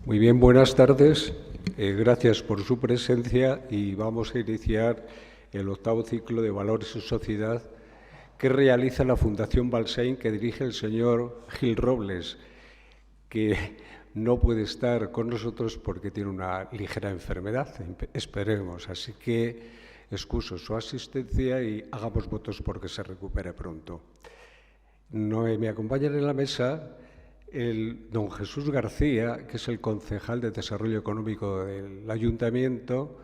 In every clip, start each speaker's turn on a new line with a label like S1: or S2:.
S1: Muy bien, buenas tardes. Gracias por su presencia y vamos a iniciar el octavo ciclo de Valores en Sociedad que realiza la Fundación Balsain, que dirige el señor Gil Robles, que no puede estar con nosotros porque tiene una ligera enfermedad, esperemos. Así que excuso su asistencia y hagamos votos porque se recupere pronto. Me acompañan en la mesa el don Jesús García, que es el concejal de Desarrollo Económico del Ayuntamiento,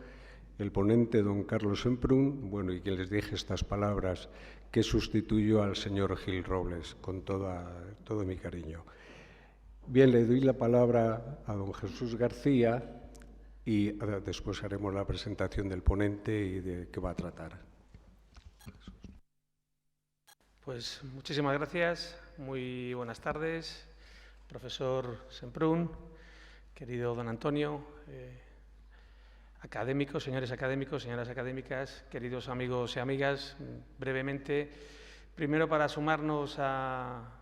S1: el ponente don Carlos Semprún, bueno, y quien les dije estas palabras, que sustituyo al señor Gil Robles, con todo mi cariño. Bien, le doy la palabra a don Jesús García y después haremos la presentación del ponente y de qué va a tratar.
S2: Pues muchísimas gracias, muy buenas tardes, profesor Semprún, querido don Antonio, académicos, señores académicos, señoras académicas, queridos amigos y amigas. Brevemente, primero para sumarnos al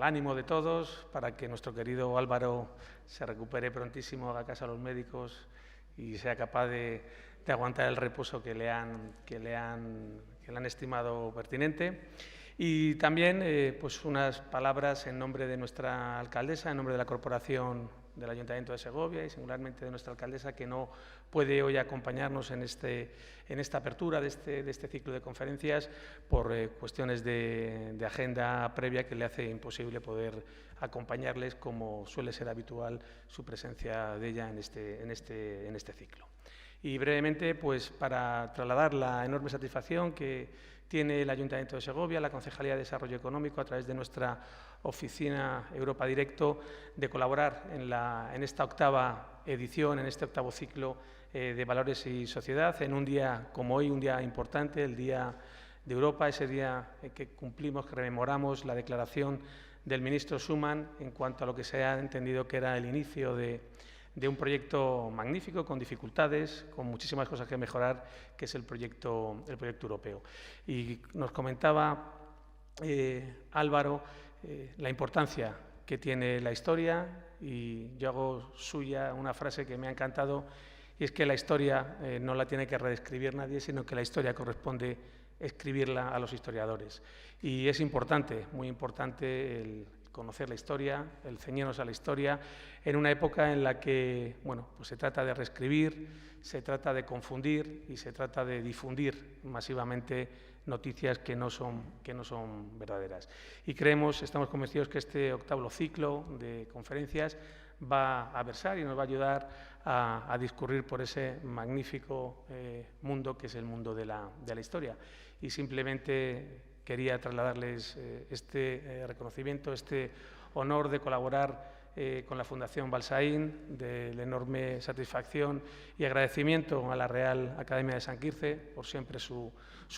S2: ánimo de todos, para que nuestro querido Álvaro se recupere prontísimo, haga caso a los médicos y sea capaz de aguantar el reposo que le han estimado pertinente. Y también pues unas palabras en nombre de nuestra alcaldesa, en nombre de la Corporación del Ayuntamiento de Segovia y singularmente de nuestra alcaldesa, que no puede hoy acompañarnos en esta apertura de este ciclo de conferencias por cuestiones de agenda previa que le hace imposible poder acompañarles, como suele ser habitual su presencia de ella en este ciclo. Y brevemente, pues para trasladar la enorme satisfacción que tiene el Ayuntamiento de Segovia, la Concejalía de Desarrollo Económico, a través de nuestra oficina Europa Directo, de colaborar en esta octava edición, en este octavo ciclo de Valores y Sociedad, en un día como hoy, un día importante, el Día de Europa, ese día que cumplimos, que rememoramos la declaración del ministro Schuman en cuanto a lo que se ha entendido que era el inicio de un proyecto magnífico, con dificultades, con muchísimas cosas que mejorar, que es el proyecto europeo. Y nos comentaba Álvaro la importancia que tiene la historia, y yo hago suya una frase que me ha encantado, y es que la historia no la tiene que reescribir nadie, sino que la historia corresponde escribirla a los historiadores. Y es importante, muy importante, el conocer la historia, el ceñirnos a la historia, en una época en la que pues se trata de reescribir, se trata de confundir y se trata de difundir masivamente noticias que no son verdaderas. Y estamos convencidos que este octavo ciclo de conferencias va a versar y nos va a ayudar a discurrir por ese magnífico mundo que es el mundo de la historia. Y simplemente quería trasladarles este reconocimiento, este honor de colaborar con la Fundación Balsain, de la enorme satisfacción y agradecimiento a la Real Academia de San Quirze por siempre su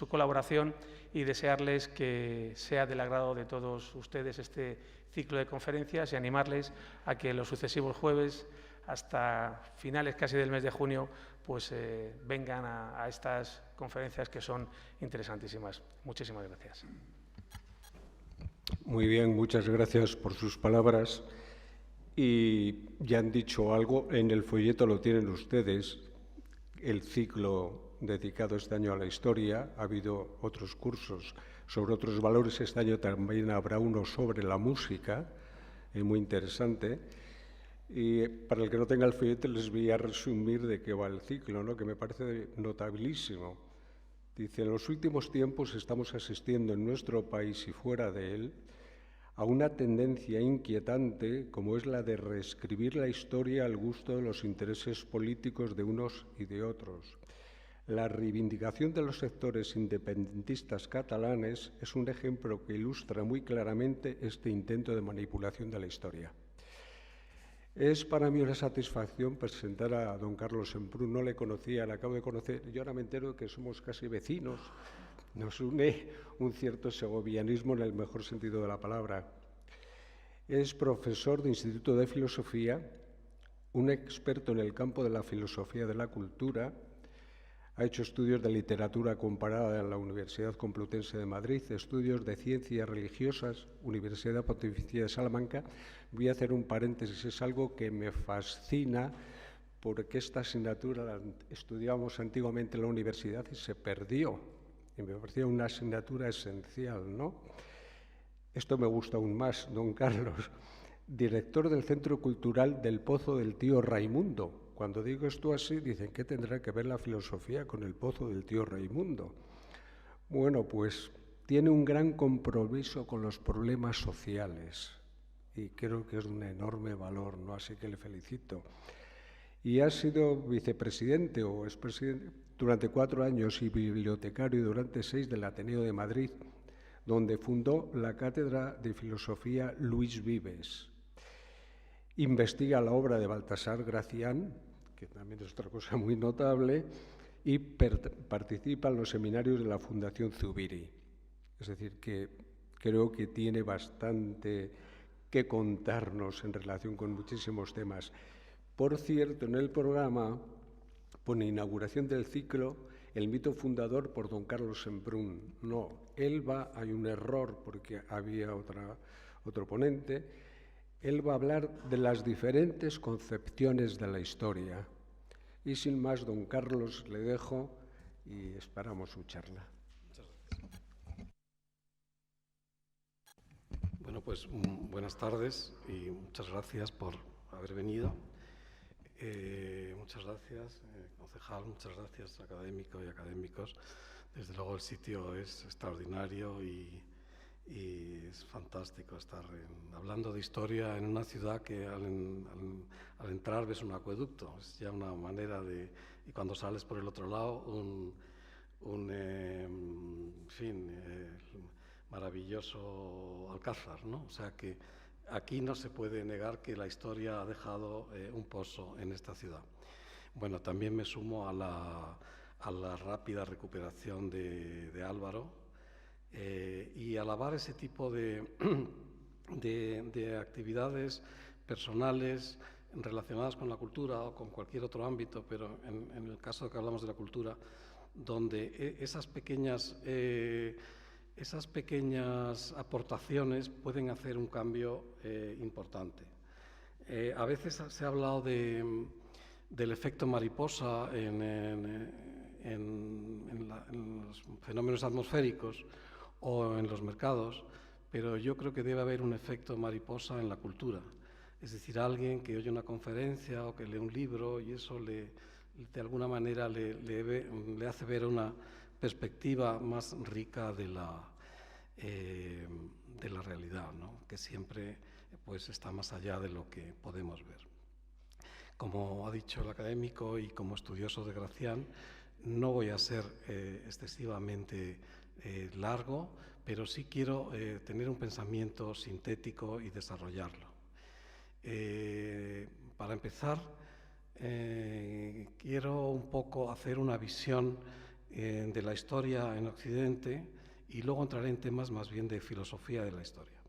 S2: colaboración, y desearles que sea del agrado de todos ustedes este ciclo de conferencias y animarles a que los sucesivos jueves, hasta finales casi del mes de junio, pues vengan a estas conferencias que son interesantísimas. Muchísimas gracias.
S1: Muy bien, muchas gracias por sus palabras. Y ya han dicho algo, en el folleto lo tienen ustedes, el ciclo dedicado este año a la historia. Ha habido otros cursos sobre otros valores, este año también habrá uno sobre la música, muy interesante. Y para el que no tenga el folleto les voy a resumir de qué va el ciclo, ¿no?, que me parece notabilísimo. Dice: en los últimos tiempos estamos asistiendo en nuestro país y fuera de él a una tendencia inquietante como es la de reescribir la historia al gusto de los intereses políticos de unos y de otros. La reivindicación de los sectores independentistas catalanes es un ejemplo que ilustra muy claramente este intento de manipulación de la historia. Es para mí una satisfacción presentar a don Carlos Semprún. No le conocía, le acabo de conocer. Yo ahora me entero de que somos casi vecinos. Nos une un cierto segovianismo en el mejor sentido de la palabra. Es profesor de Instituto de Filosofía, un experto en el campo de la filosofía de la cultura. Ha hecho estudios de literatura comparada en la Universidad Complutense de Madrid, estudios de ciencias religiosas, Universidad Pontificia de Salamanca. Voy a hacer un paréntesis, es algo que me fascina porque esta asignatura la estudiábamos antiguamente en la universidad y se perdió. Y me parecía una asignatura esencial, ¿no? Esto me gusta aún más, don Carlos. Director del Centro Cultural del Pozo del Tío Raimundo. Cuando digo esto así, dicen, ¿qué tendrá que ver la filosofía con el Pozo del Tío Raimundo? Bueno, pues tiene un gran compromiso con los problemas sociales y creo que es de un enorme valor, ¿no? Así que le felicito. Y ha sido vicepresidente o expresidente durante 4 años y bibliotecario durante 6 del Ateneo de Madrid, donde fundó la Cátedra de Filosofía Luis Vives. Investiga la obra de Baltasar Gracián, que también es otra cosa muy notable, y participa en los seminarios de la Fundación Zubiri. Es decir, que creo que tiene bastante que contarnos en relación con muchísimos temas. Por cierto, en el programa pone inauguración del ciclo El mito fundador por don Carlos Semprún. No, hay un error porque había otro ponente. Él va a hablar de las diferentes concepciones de la historia. Y sin más, don Carlos, le dejo y esperamos su charla.
S3: Muchas gracias. Bueno, pues buenas tardes y muchas gracias por haber venido. Muchas gracias, concejal, muchas gracias, académico y académicos. Desde luego el sitio es extraordinario y es fantástico estar hablando de historia en una ciudad que al entrar ves un acueducto. Es ya una manera de... Y cuando sales por el otro lado, maravilloso Alcázar, ¿no? O sea que aquí no se puede negar que la historia ha dejado un pozo en esta ciudad. Bueno, también me sumo a la rápida recuperación de Álvaro y alabar ese tipo de actividades personales relacionadas con la cultura o con cualquier otro ámbito, pero en el caso de que hablamos de la cultura, donde esas pequeñas aportaciones pueden hacer un cambio importante. A veces se ha hablado del efecto mariposa en los fenómenos atmosféricos o en los mercados, pero yo creo que debe haber un efecto mariposa en la cultura. Es decir, alguien que oye una conferencia o que lee un libro y eso de alguna manera le hace ver una perspectiva más rica de la realidad, ¿no? Que siempre pues, está más allá de lo que podemos ver. Como ha dicho el académico y como estudioso de Gracián, no voy a ser excesivamente largo, pero sí quiero tener un pensamiento sintético y desarrollarlo. Para empezar, quiero un poco hacer una visión de la historia en Occidente y luego entraré en temas más bien de filosofía de la historia.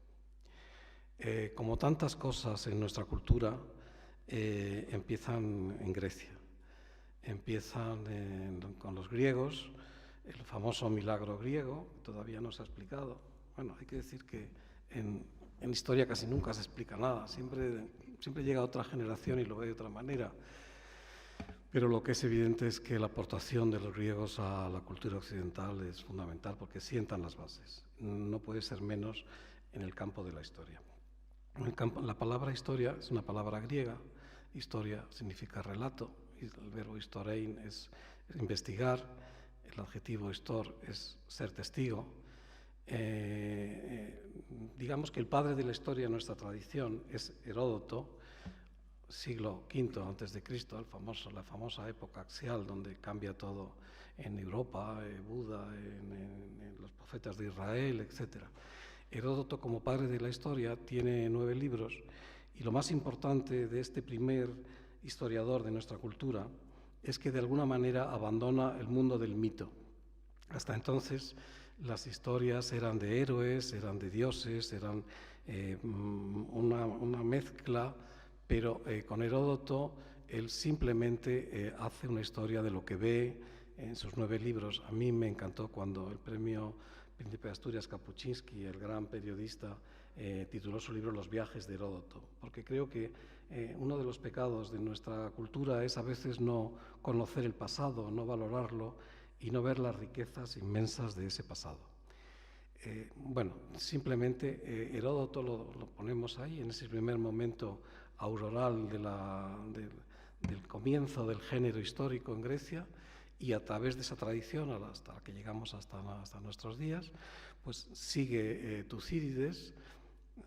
S3: Como tantas cosas en nuestra cultura, empiezan en Grecia. Empiezan con los griegos, el famoso milagro griego, todavía no se ha explicado. Bueno, hay que decir que en historia casi nunca se explica nada, siempre llega otra generación y lo ve de otra manera. Pero lo que es evidente es que la aportación de los griegos a la cultura occidental es fundamental porque sientan las bases. No puede ser menos en el campo de la historia. La palabra historia es una palabra griega. Historia significa relato. El verbo historein es investigar. El adjetivo histor es ser testigo. Digamos que el padre de la historia en nuestra tradición es Heródoto, siglo V antes de Cristo, la famosa época axial donde cambia todo en Europa, Buda, en los profetas de Israel, etc. Heródoto, como padre de la historia, tiene 9 libros y lo más importante de este primer historiador de nuestra cultura es que de alguna manera abandona el mundo del mito. Hasta entonces las historias eran de héroes, eran de dioses, eran una mezcla. Pero con Heródoto, él simplemente hace una historia de lo que ve, en sus 9 libros. A mí me encantó cuando el premio Príncipe de Asturias Kapuscinski, el gran periodista, tituló su libro Los viajes de Heródoto, porque creo que uno de los pecados de nuestra cultura es a veces no conocer el pasado, no valorarlo y no ver las riquezas inmensas de ese pasado. Bueno, simplemente Heródoto lo ponemos ahí, en ese primer momento auroral del comienzo del género histórico en Grecia, y a través de esa tradición, hasta que llegamos hasta nuestros días, pues sigue Tucídides,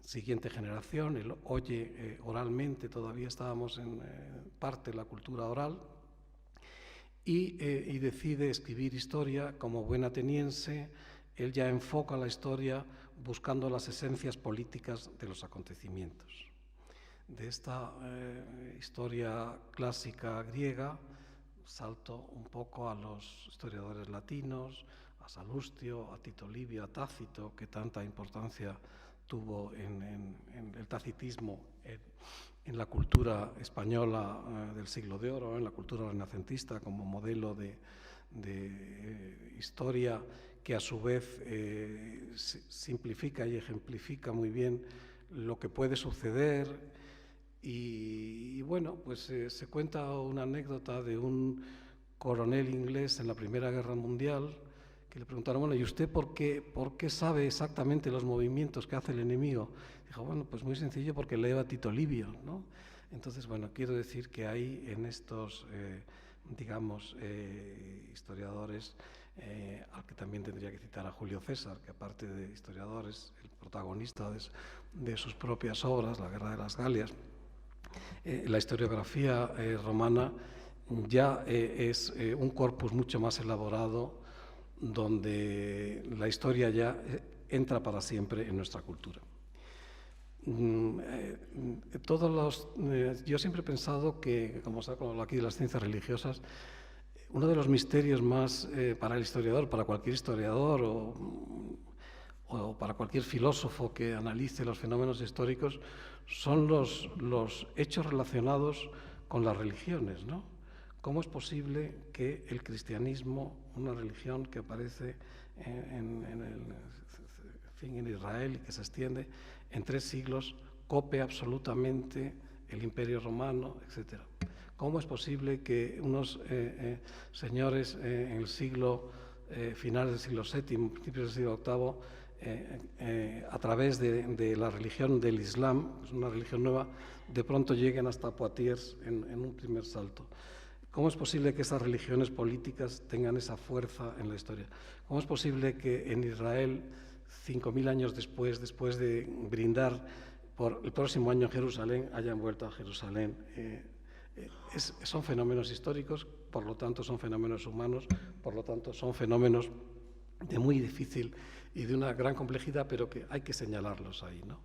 S3: siguiente generación, él oye oralmente, todavía estábamos en parte de la cultura oral, y decide escribir historia como buen ateniense. Él ya enfoca la historia buscando las esencias políticas de los acontecimientos. De esta historia clásica griega, salto un poco a los historiadores latinos, a Salustio, a Tito Livio, a Tácito, que tanta importancia tuvo en el tacitismo en la cultura española del siglo de oro, en la cultura renacentista, como modelo de historia que a su vez simplifica y ejemplifica muy bien lo que puede suceder. Y bueno, pues se cuenta una anécdota de un coronel inglés en la Primera Guerra Mundial que le preguntaron, bueno, ¿y usted por qué sabe exactamente los movimientos que hace el enemigo? Dijo, bueno, pues muy sencillo, porque leo a Tito Livio, ¿no? Entonces, bueno, quiero decir que hay en estos, digamos, historiadores, al que también tendría que citar a Julio César, que aparte de historiador es el protagonista de sus propias obras, La Guerra de las Galias. La historiografía romana ya es un corpus mucho más elaborado, donde la historia ya entra para siempre en nuestra cultura. Yo siempre he pensado que, como se ha hablado aquí de las ciencias religiosas, uno de los misterios más para el historiador, para cualquier historiador o para cualquier filósofo que analice los fenómenos históricos, son los hechos relacionados con las religiones, ¿no? ¿Cómo es posible que el cristianismo, una religión que aparece en Israel y que se extiende en 3 siglos, cope absolutamente el Imperio Romano, etcétera? ¿Cómo es posible que unos señores en el siglo, finales del siglo VII, principios del siglo VIII, a través de la religión del Islam, es una religión nueva, de pronto lleguen hasta Poitiers en un primer salto? ¿Cómo es posible que esas religiones políticas tengan esa fuerza en la historia? ¿Cómo es posible que en Israel, 5.000 años después de brindar por el próximo año en Jerusalén, hayan vuelto a Jerusalén? Son fenómenos históricos, por lo tanto son fenómenos humanos, por lo tanto son fenómenos de muy difícil y de una gran complejidad, pero que hay que señalarlos ahí, ¿no?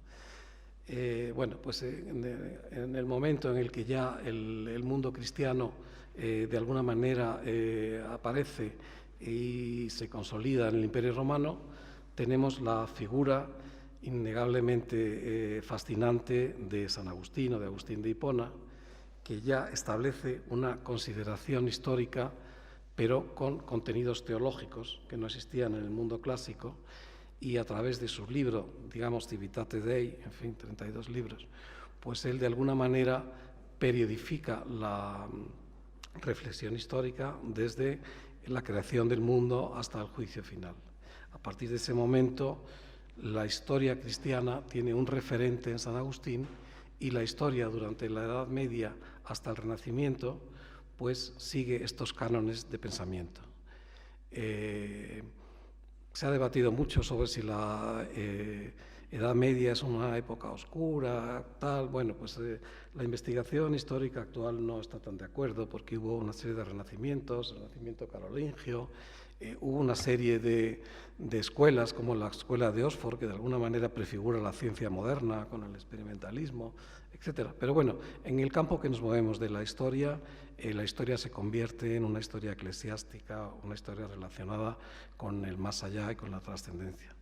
S3: Bueno, pues en el momento en el que ya el mundo cristiano de alguna manera aparece y se consolida en el Imperio Romano, tenemos la figura innegablemente fascinante de San Agustín o de Agustín de Hipona, que ya establece una consideración histórica, pero con contenidos teológicos que no existían en el mundo clásico, y a través de su libro, digamos, Civitate Dei, en fin, 32 libros, pues él de alguna manera periodifica la reflexión histórica desde la creación del mundo hasta el juicio final. A partir de ese momento, la historia cristiana tiene un referente en San Agustín, y la historia durante la Edad Media hasta el Renacimiento, pues sigue estos cánones de pensamiento. Se ha debatido mucho sobre si la Edad Media es una época oscura, tal. Bueno, pues la investigación histórica actual no está tan de acuerdo, porque hubo una serie de renacimientos, el renacimiento carolingio, hubo una serie de escuelas, como la escuela de Oxford, que de alguna manera prefigura la ciencia moderna con el experimentalismo, etc. Pero bueno, en el campo que nos movemos de la historia se convierte en una historia eclesiástica, una historia relacionada con el más allá y con la trascendencia.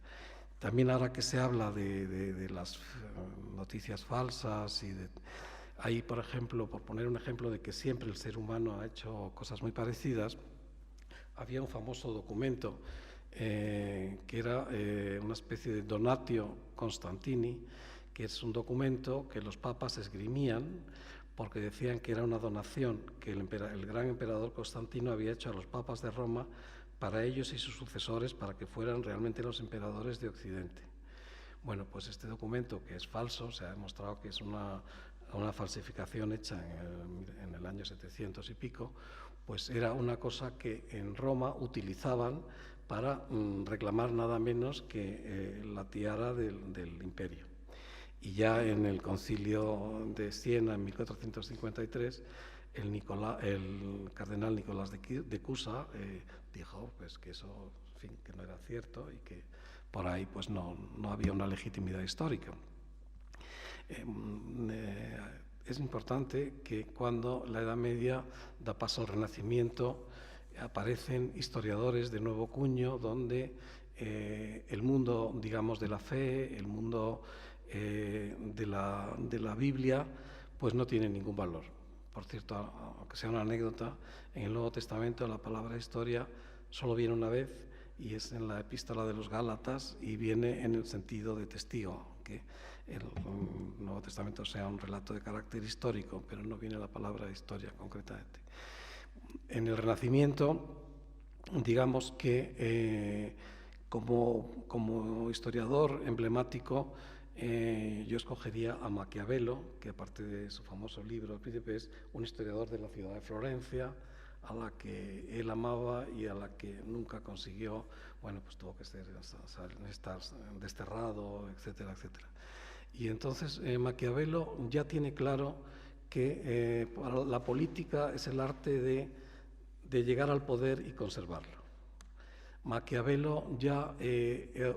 S3: También ahora que se habla de las noticias falsas hay, por ejemplo, por poner un ejemplo de que siempre el ser humano ha hecho cosas muy parecidas, había un famoso documento que era una especie de Donatio Constantini, que es un documento que los papas esgrimían porque decían que era una donación que el gran emperador Constantino había hecho a los papas de Roma para ellos y sus sucesores, para que fueran realmente los emperadores de Occidente. Bueno, pues este documento, que es falso, se ha demostrado que es una falsificación hecha en el año 700 y pico, pues era una cosa que en Roma utilizaban para reclamar nada menos que la tiara del imperio. Y ya en el concilio de Siena, en 1453, el cardenal Nicolás de Cusa dijo pues, que eso, en fin, que no era cierto y que por ahí pues, no había una legitimidad histórica. Es importante que cuando la Edad Media da paso al Renacimiento, aparecen historiadores de nuevo cuño donde el mundo, digamos, de la fe, el mundo de la Biblia, pues no tiene ningún valor. Por cierto, aunque sea una anécdota, en el Nuevo Testamento la palabra historia solo viene una vez y es en la Epístola de los Gálatas y viene en el sentido de testigo, que el Nuevo Testamento sea un relato de carácter histórico, pero no viene la palabra historia concretamente. En el Renacimiento, digamos que como historiador emblemático, yo escogería a Maquiavelo, que aparte de su famoso libro El Príncipe, es un historiador de la ciudad de Florencia, a la que él amaba y a la que nunca consiguió, bueno, pues tuvo que estar desterrado, etcétera, etcétera. Y entonces Maquiavelo ya tiene claro que la política es el arte de llegar al poder y conservarlo. Maquiavelo ya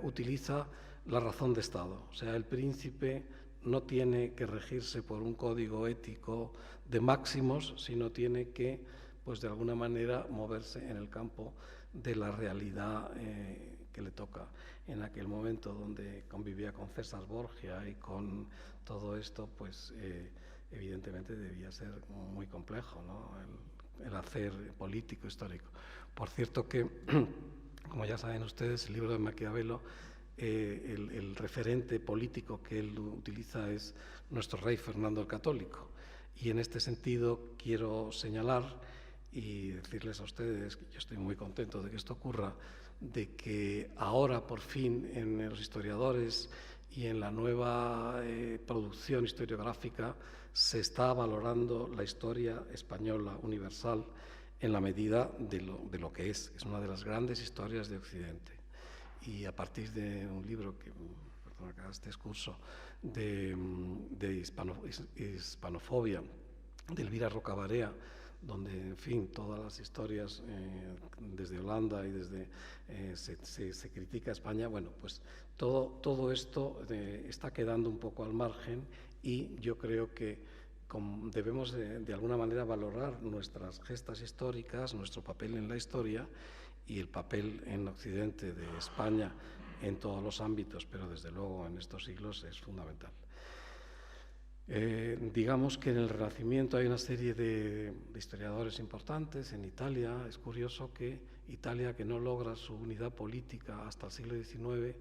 S3: utiliza la razón de Estado, o sea, el príncipe no tiene que regirse por un código ético de máximos, sino tiene que, pues de alguna manera, moverse en el campo de la realidad que le toca. En aquel momento donde convivía con César Borgia y con todo esto, pues evidentemente debía ser muy complejo, ¿no? el hacer político histórico. Por cierto que, como ya saben ustedes, el libro de Maquiavelo, el referente político que él utiliza es nuestro rey Fernando el Católico. Y en este sentido quiero señalar y decirles a ustedes que yo estoy muy contento de que esto ocurra, de que ahora por fin en los historiadores y en la nueva producción historiográfica se está valorando la historia española universal en la medida de lo que es una de las grandes historias de Occidente. Y a partir de un libro que, perdón, acá este discurso, de hispanofobia, de Elvira Rocabarea, donde, en fin, todas las historias desde Holanda y desde se critica a España, bueno, pues todo esto está quedando un poco al margen y yo creo que debemos de alguna manera valorar nuestras gestas históricas, nuestro papel en la historia y el papel en Occidente de España en todos los ámbitos, pero desde luego en estos siglos es fundamental. Digamos que en el Renacimiento hay una serie de historiadores importantes. En Italia es curioso que Italia, que no logra su unidad política hasta el siglo XIX,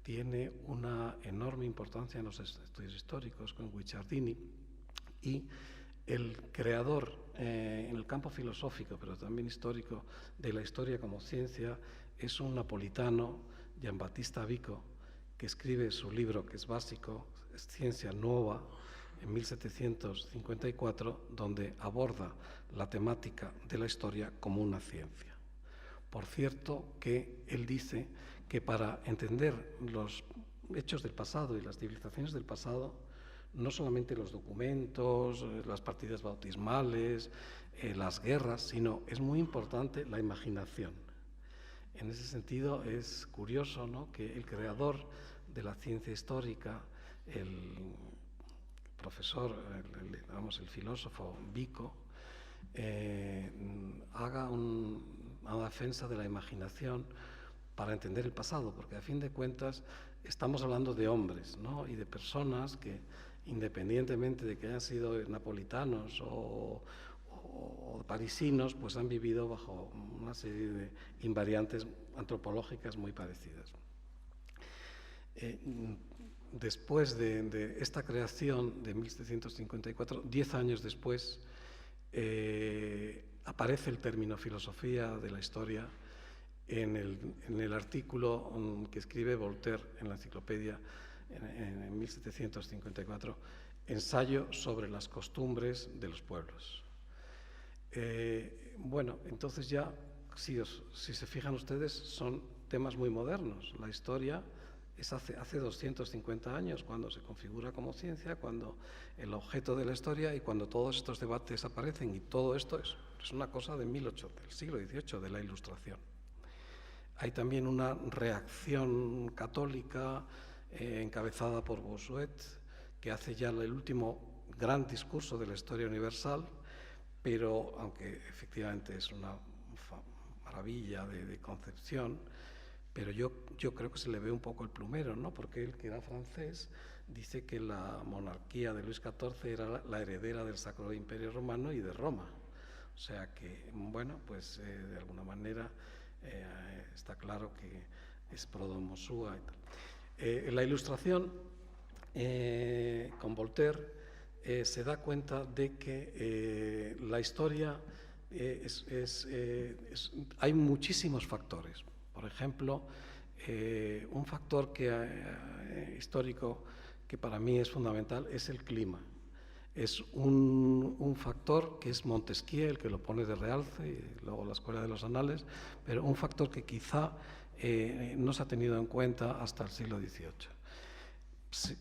S3: tiene una enorme importancia en los estudios históricos con Guicciardini, y el creador en el campo filosófico, pero también histórico, de la historia como ciencia es un napolitano, Giambattista Vico, que escribe su libro, que es básico, Ciencia Nuova, en 1754, donde aborda la temática de la historia como una ciencia. Por cierto, que él dice que para entender los hechos del pasado y las civilizaciones del pasado, no solamente los documentos, las partidas bautismales, las guerras, sino es muy importante la imaginación. En ese sentido es curioso, ¿no?, que el creador de la ciencia histórica, el profesor, el filósofo Vico, haga una defensa de la imaginación para entender el pasado, porque a fin de cuentas estamos hablando de hombres, ¿no?, y de personas que, independientemente de que hayan sido napolitanos o o parisinos, pues han vivido bajo una serie de invariantes antropológicas muy parecidas. Después de esta creación de 1754, 10 años después, aparece el término filosofía de la historia en el artículo que escribe Voltaire en la enciclopedia en 1754, ensayo sobre las costumbres de los pueblos. Bueno, entonces ya, si se fijan ustedes, son temas muy modernos. La historia es hace 250 años cuando se configura como ciencia, cuando el objeto de la historia y cuando todos estos debates aparecen, y todo esto es una cosa del siglo XVIII, de la Ilustración. Hay también una reacción católica encabezada por Bossuet, que hace ya el último gran discurso de la historia universal, pero aunque efectivamente es una maravilla de concepción, pero yo creo que se le ve un poco el plumero, ¿no? Porque él, que era francés, dice que la monarquía de Luis XIV era la heredera del Sacro Imperio Romano y de Roma. O sea que, bueno, pues de alguna manera está claro que es prodomosúa y tal. La Ilustración, con Voltaire, se da cuenta de que la historia hay muchísimos factores. Por ejemplo, un factor histórico que para mí es fundamental es el clima. Es un factor que es Montesquieu el que lo pone de realce, y luego la Escuela de los Anales, pero un factor que quizá no se ha tenido en cuenta hasta el siglo XVIII.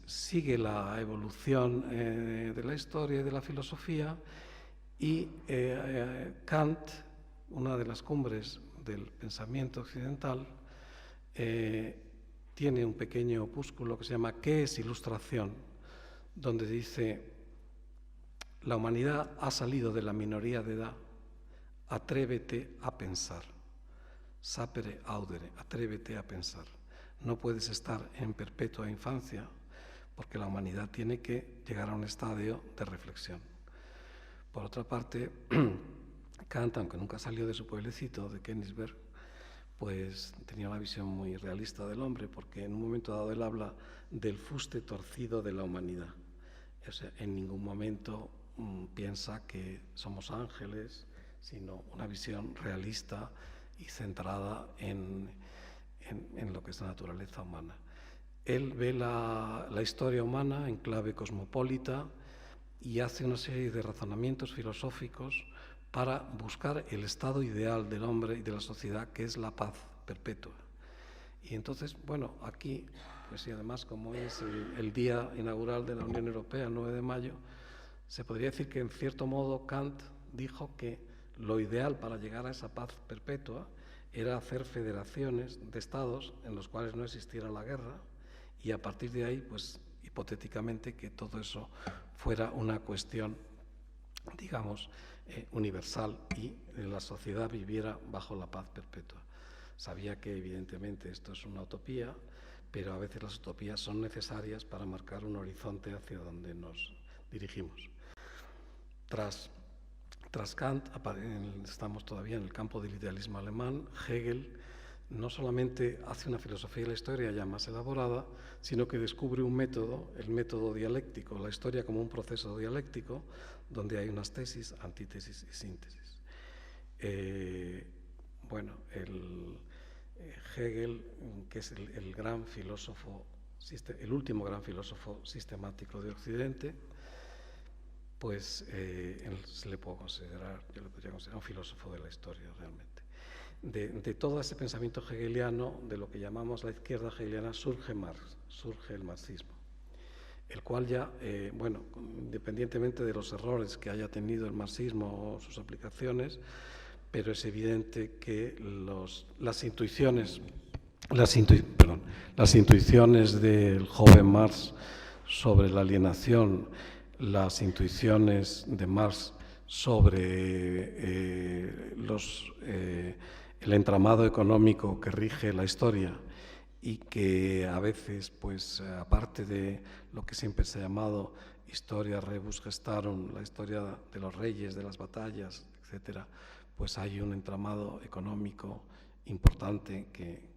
S3: Sigue la evolución de la historia y de la filosofía, y Kant, una de las cumbres del pensamiento occidental, tiene un pequeño opúsculo que se llama ¿Qué es ilustración?, donde dice: la humanidad ha salido de la minoría de edad, atrévete a pensar. Sapere audere, atrévete a pensar. No puedes estar en perpetua infancia, porque la humanidad tiene que llegar a un estadio de reflexión. Por otra parte, Kant, aunque nunca salió de su pueblecito de Königsberg, pues tenía una visión muy realista del hombre, porque en un momento dado él habla del fuste torcido de la humanidad. O sea, en ningún momento piensa que somos ángeles, sino una visión realista y centrada en lo que es la naturaleza humana. Él ve la historia humana en clave cosmopolita y hace una serie de razonamientos filosóficos para buscar el estado ideal del hombre y de la sociedad, que es la paz perpetua. Y entonces, bueno, aquí, pues y además como es el día inaugural de la Unión Europea, el 9 de mayo, se podría decir que en cierto modo Kant dijo que lo ideal para llegar a esa paz perpetua era hacer federaciones de estados en los cuales no existiera la guerra, y a partir de ahí, pues hipotéticamente, que todo eso fuera una cuestión, digamos, universal, y la sociedad viviera bajo la paz perpetua. Sabía que evidentemente esto es una utopía, pero a veces las utopías son necesarias para marcar un horizonte hacia donde nos dirigimos. Tras Kant, estamos todavía en el campo del idealismo alemán. Hegel no solamente hace una filosofía de la historia ya más elaborada, sino que descubre un método, el método dialéctico, la historia como un proceso dialéctico, donde hay unas tesis, antítesis y síntesis. Hegel, que es el gran filósofo, el último gran filósofo sistemático de Occidente, pues se le puede considerar, yo le podría considerar un filósofo de la historia realmente. De todo ese pensamiento hegeliano, de lo que llamamos la izquierda hegeliana, surge Marx, surge el marxismo, el cual ya, independientemente de los errores que haya tenido el marxismo o sus aplicaciones, pero es evidente que las intuiciones del joven Marx sobre la alienación, las intuiciones de Marx sobre el entramado económico que rige la historia y que a veces, pues aparte de lo que siempre se ha llamado historia rebus gestarum, la historia de los reyes, de las batallas, etcétera, pues hay un entramado económico importante que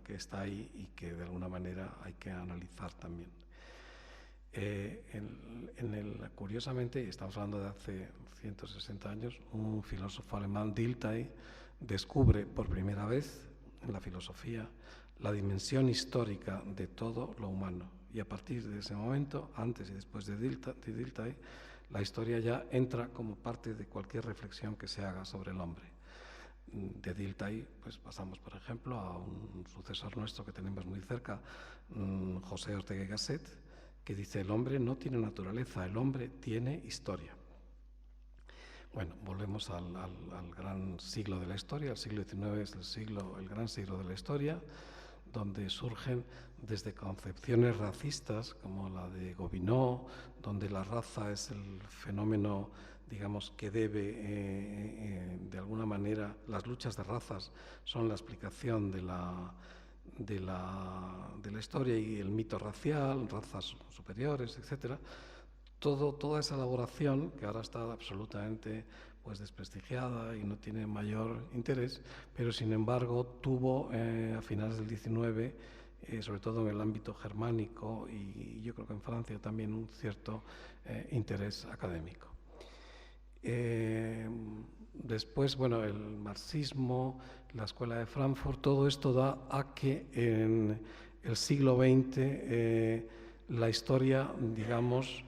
S3: está ahí y que de alguna manera hay que analizar también. Curiosamente, estamos hablando de hace 160 años, un filósofo alemán, Dilthey, descubre por primera vez en la filosofía la dimensión histórica de todo lo humano. Y a partir de ese momento, antes y después de Dilthey, la historia ya entra como parte de cualquier reflexión que se haga sobre el hombre. De Dilthey pues pasamos, por ejemplo, a un sucesor nuestro que tenemos muy cerca, José Ortega y Gasset, que dice: el hombre no tiene naturaleza, el hombre tiene historia. Bueno, volvemos al gran siglo de la historia. El siglo XIX es el gran siglo de la historia, donde surgen desde concepciones racistas como la de Gobineau, donde la raza es el fenómeno, digamos, que debe, de alguna manera, las luchas de razas son la explicación de la historia y el mito racial, razas superiores, etcétera. Toda esa elaboración, que ahora está absolutamente pues desprestigiada y no tiene mayor interés, pero sin embargo tuvo a finales del XIX, sobre todo en el ámbito germánico y yo creo que en Francia también, un cierto interés académico. Después, bueno, el marxismo, la Escuela de Frankfurt, todo esto da a que en el siglo XX la historia, digamos,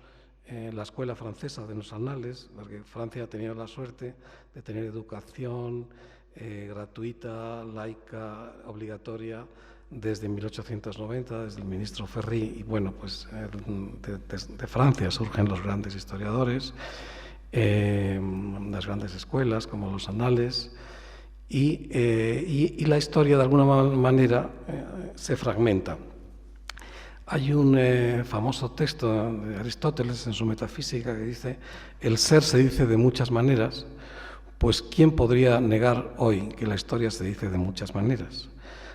S3: la escuela francesa de los anales, porque Francia ha tenido la suerte de tener educación gratuita, laica, obligatoria, desde 1890, desde el ministro Ferry, y bueno, pues de Francia surgen los grandes historiadores, las grandes escuelas como los anales, y la historia de alguna manera se fragmenta. Hay un famoso texto de Aristóteles en su Metafísica que dice: el ser se dice de muchas maneras, pues ¿quién podría negar hoy que la historia se dice de muchas maneras?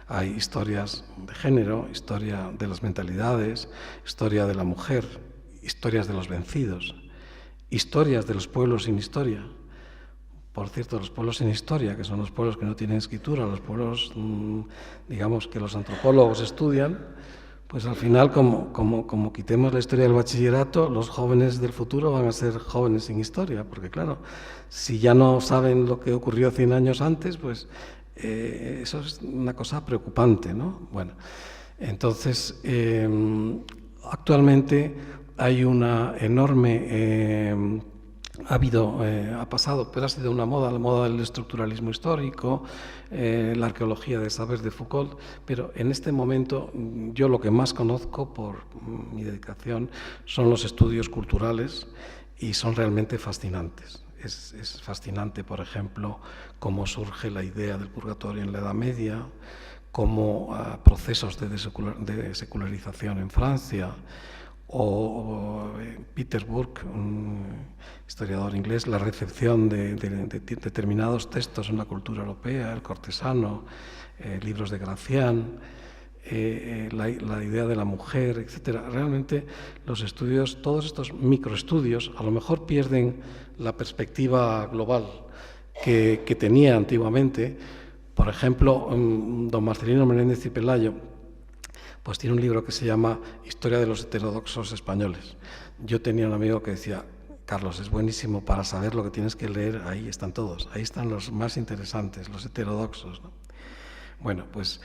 S3: Hay historias de género, historia de las mentalidades, historia de la mujer, historias de los vencidos, historias de los pueblos sin historia. Por cierto, los pueblos sin historia, que son los pueblos que no tienen escritura, los pueblos, digamos, que los antropólogos estudian, pues al final, como quitemos la historia del bachillerato, los jóvenes del futuro van a ser jóvenes sin historia, porque claro, si ya no saben lo que ocurrió 100 años antes, pues eso es una cosa preocupante, ¿no? Bueno, entonces, actualmente hay una enorme... ha pasado, pero ha sido una moda, la moda del estructuralismo histórico, la arqueología de saber de Foucault, pero en este momento yo lo que más conozco por mi dedicación son los estudios culturales y son realmente fascinantes. Es fascinante, por ejemplo, cómo surge la idea del purgatorio en la Edad Media, cómo procesos de secularización en Francia, o Peter Burke, un historiador inglés, la recepción de determinados textos en la cultura europea, el cortesano, libros de Gracián, la idea de la mujer, etcétera. Realmente los estudios, todos estos microestudios, a lo mejor pierden la perspectiva global que tenía antiguamente. Por ejemplo, don Marcelino Menéndez y Pelayo pues tiene un libro que se llama Historia de los heterodoxos españoles. Yo tenía un amigo que decía: Carlos, es buenísimo para saber lo que tienes que leer, ahí están todos, ahí están los más interesantes, los heterodoxos, ¿no? Bueno, pues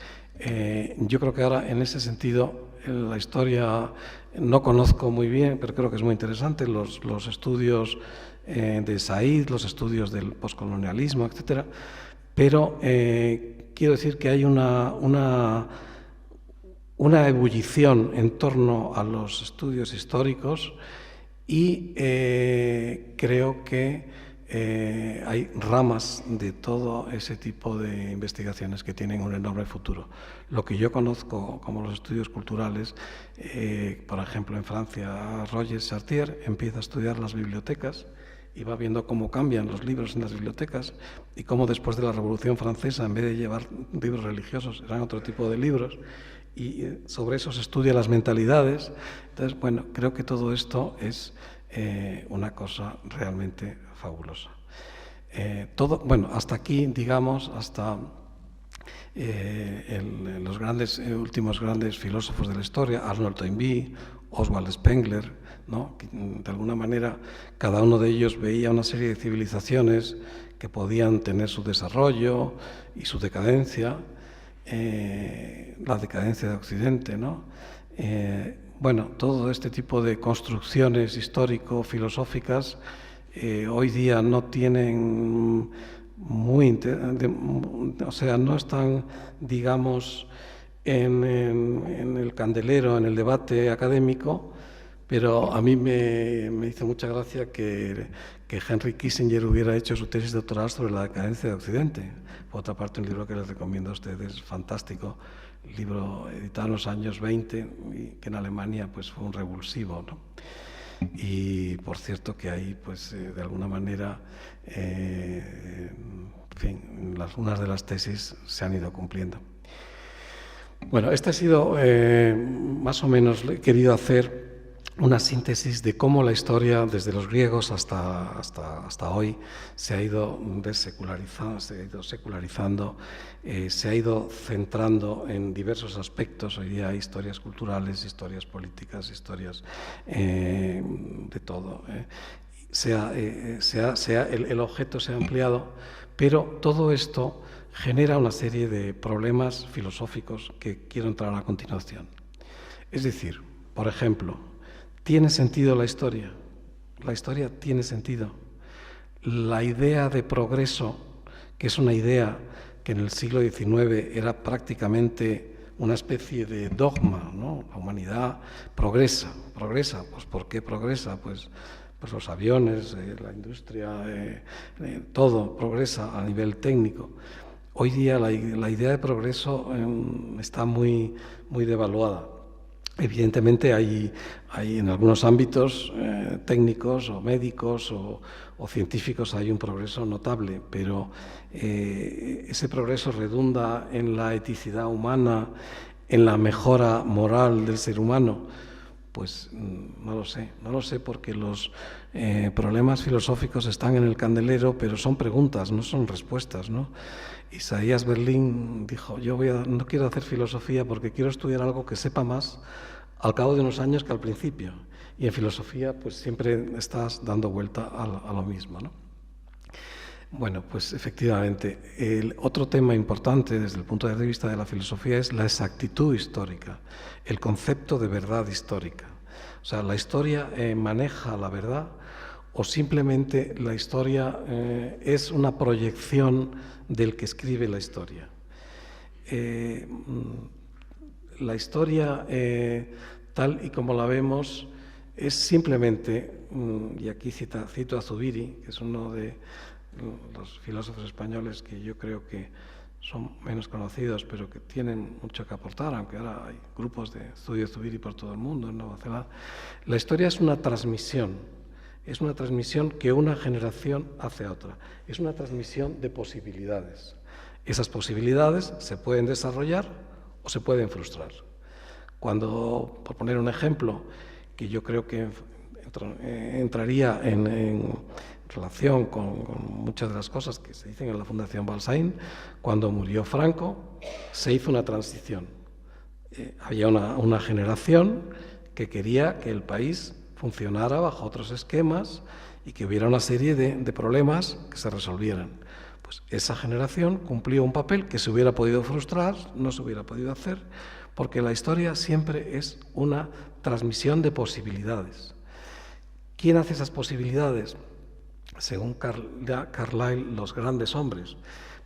S3: yo creo que ahora en ese sentido la historia no conozco muy bien, pero creo que es muy interesante, los estudios de Said, los estudios del poscolonialismo, etcétera, pero quiero decir que hay una ebullición en torno a los estudios históricos y creo que hay ramas de todo ese tipo de investigaciones que tienen un enorme futuro. Lo que yo conozco como los estudios culturales, por ejemplo en Francia, Roger Chartier empieza a estudiar las bibliotecas y va viendo cómo cambian los libros en las bibliotecas y cómo después de la Revolución Francesa, en vez de llevar libros religiosos, eran otro tipo de libros, y sobre eso se estudia las mentalidades. Entonces, bueno, creo que todo esto es una cosa realmente fabulosa. Bueno, hasta aquí, digamos, hasta los últimos grandes filósofos de la historia, Arnold Toynbee, Oswald Spengler, ¿no? Que, de alguna manera, cada uno de ellos veía una serie de civilizaciones que podían tener su desarrollo y su decadencia, la decadencia de Occidente, ¿no? Bueno, todo este tipo de construcciones histórico-filosóficas hoy día no tienen o sea, no están, digamos, en el candelero, en el debate académico, pero a mí me hizo mucha gracia que Henry Kissinger hubiera hecho su tesis doctoral sobre la decadencia de Occidente. Por otra parte, un libro que les recomiendo a ustedes, fantástico, libro editado en los años 20, y que en Alemania pues, fue un revulsivo, ¿no? Y por cierto que ahí, pues, de alguna manera, en fin, algunas de las tesis se han ido cumpliendo. Bueno, este ha sido, más o menos, he querido hacer una síntesis de cómo la historia, desde los griegos hasta hoy, se ha ido desecularizando, se ha ido secularizando, se ha ido centrando en diversos aspectos. Hoy día hay historias culturales, historias políticas, historias de todo. El objeto se ha ampliado, pero todo esto genera una serie de problemas filosóficos que quiero entrar a continuación. Es decir, por ejemplo, ¿tiene sentido la historia? La historia tiene sentido. La idea de progreso, que es una idea que en el siglo XIX era prácticamente una especie de dogma, ¿no? La humanidad progresa. Pues ¿por qué progresa? Pues los aviones, la industria, todo progresa a nivel técnico. Hoy día la idea de progreso está muy, muy devaluada. Evidentemente hay en algunos ámbitos técnicos o médicos o científicos hay un progreso notable, pero ese progreso redunda en la eticidad humana, en la mejora moral del ser humano. Pues no lo sé porque los problemas filosóficos están en el candelero, pero son preguntas, no son respuestas, ¿no? Isaías Berlin dijo, no quiero hacer filosofía porque quiero estudiar algo que sepa más al cabo de unos años que al principio. Y en filosofía pues siempre estás dando vuelta a lo mismo, ¿no? Bueno, pues efectivamente, el otro tema importante desde el punto de vista de la filosofía es la exactitud histórica, el concepto de verdad histórica. O sea, ¿la historia maneja la verdad o simplemente la historia es una proyección del que escribe la historia? La historia, tal y como la vemos, es simplemente, y aquí cito a Zubiri, que es uno de los filósofos españoles que yo creo que son menos conocidos, pero que tienen mucho que aportar, aunque ahora hay grupos de estudio de Zubiri por todo el mundo, en Nueva Zelanda. La historia es una transmisión que una generación hace a otra, es una transmisión de posibilidades. Esas posibilidades se pueden desarrollar o se pueden frustrar. Cuando, por poner un ejemplo, que yo creo que entraría en relación con muchas de las cosas que se dicen en la Fundación Balsaín, cuando murió Franco, se hizo una transición. Había una generación que quería que el país funcionara bajo otros esquemas y que hubiera una serie de problemas que se resolvieran. Pues esa generación cumplió un papel que se hubiera podido frustrar, no se hubiera podido hacer, porque la historia siempre es una transmisión de posibilidades. ¿Quién hace esas posibilidades? Según Carlyle, los grandes hombres.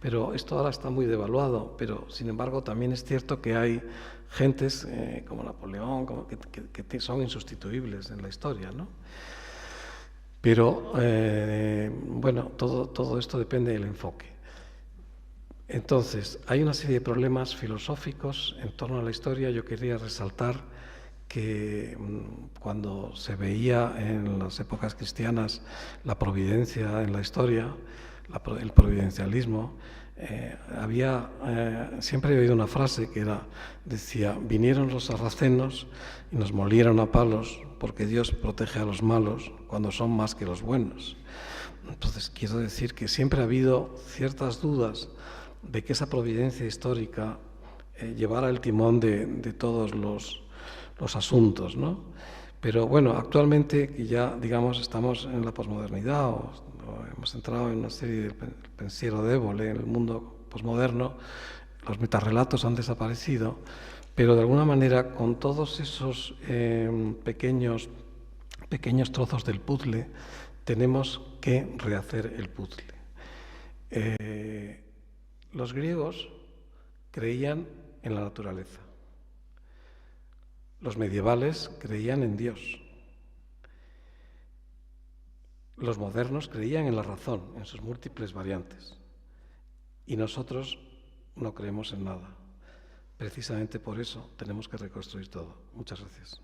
S3: Pero esto ahora está muy devaluado, pero sin embargo también es cierto que hay gentes como Napoleón que son insustituibles en la historia, ¿no? Pero bueno, todo esto depende del enfoque. Entonces, hay una serie de problemas filosóficos en torno a la historia. Yo quería resaltar que cuando se veía en las épocas cristianas la providencia en la historia, el providencialismo, siempre he oído una frase que decía: vinieron los sarracenos y nos molieron a palos porque Dios protege a los malos cuando son más que los buenos. Entonces quiero decir que siempre ha habido ciertas dudas de que esa providencia histórica llevara el timón de todos los asuntos, ¿no? Pero bueno, actualmente que ya, digamos, estamos en la posmodernidad o hemos entrado en una serie del pensiero de Évole, en el mundo posmoderno, los metarrelatos han desaparecido, pero de alguna manera con todos esos pequeños trozos del puzzle tenemos que rehacer el puzzle. Los griegos creían en la naturaleza. Los medievales creían en Dios. Los modernos creían en la razón, en sus múltiples variantes. Y nosotros no creemos en nada. Precisamente por eso tenemos que reconstruir todo. Muchas gracias.